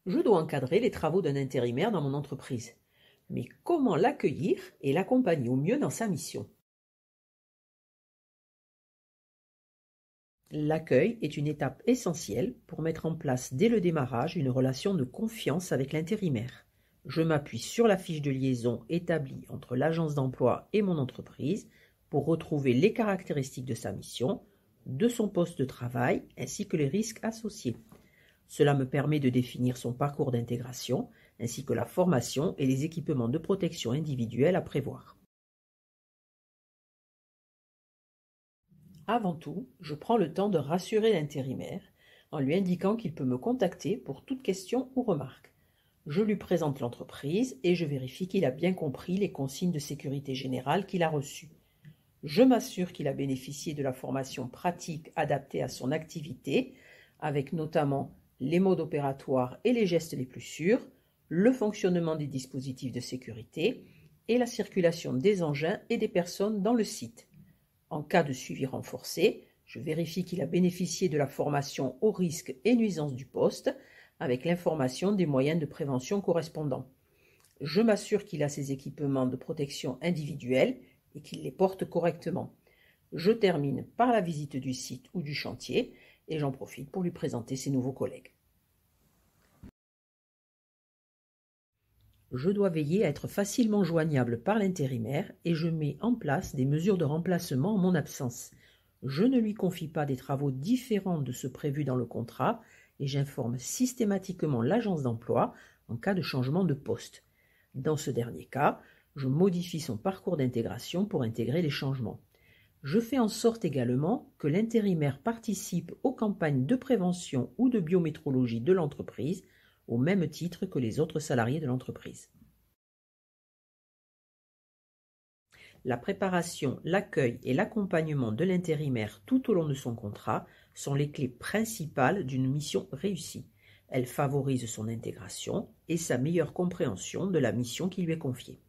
Je dois encadrer les travaux d'un intérimaire dans mon entreprise. Mais comment l'accueillir et l'accompagner au mieux dans sa mission? L'accueil est une étape essentielle pour mettre en place dès le démarrage une relation de confiance avec l'intérimaire. Je m'appuie sur la fiche de liaison établie entre l'agence d'emploi et mon entreprise pour retrouver les caractéristiques de sa mission, de son poste de travail ainsi que les risques associés. Cela me permet de définir son parcours d'intégration ainsi que la formation et les équipements de protection individuelle à prévoir. Avant tout, je prends le temps de rassurer l'intérimaire en lui indiquant qu'il peut me contacter pour toute question ou remarque. Je lui présente l'entreprise et je vérifie qu'il a bien compris les consignes de sécurité générale qu'il a reçues. Je m'assure qu'il a bénéficié de la formation pratique adaptée à son activité, avec notamment les modes opératoires et les gestes les plus sûrs, le fonctionnement des dispositifs de sécurité et la circulation des engins et des personnes dans le site. En cas de suivi renforcé, je vérifie qu'il a bénéficié de la formation aux risques et nuisances du poste, avec l'information des moyens de prévention correspondants. Je m'assure qu'il a ses équipements de protection individuelle et qu'il les porte correctement. Je termine par la visite du site ou du chantier et j'en profite pour lui présenter ses nouveaux collègues. Je dois veiller à être facilement joignable par l'intérimaire et je mets en place des mesures de remplacement en mon absence. Je ne lui confie pas des travaux différents de ceux prévus dans le contrat et j'informe systématiquement l'agence d'emploi en cas de changement de poste. Dans ce dernier cas, je modifie son parcours d'intégration pour intégrer les changements. Je fais en sorte également que l'intérimaire participe aux campagnes de prévention ou de biométrologie de l'entreprise au même titre que les autres salariés de l'entreprise. La préparation, l'accueil et l'accompagnement de l'intérimaire tout au long de son contrat sont les clés principales d'une mission réussie. Elles favorisent son intégration et sa meilleure compréhension de la mission qui lui est confiée.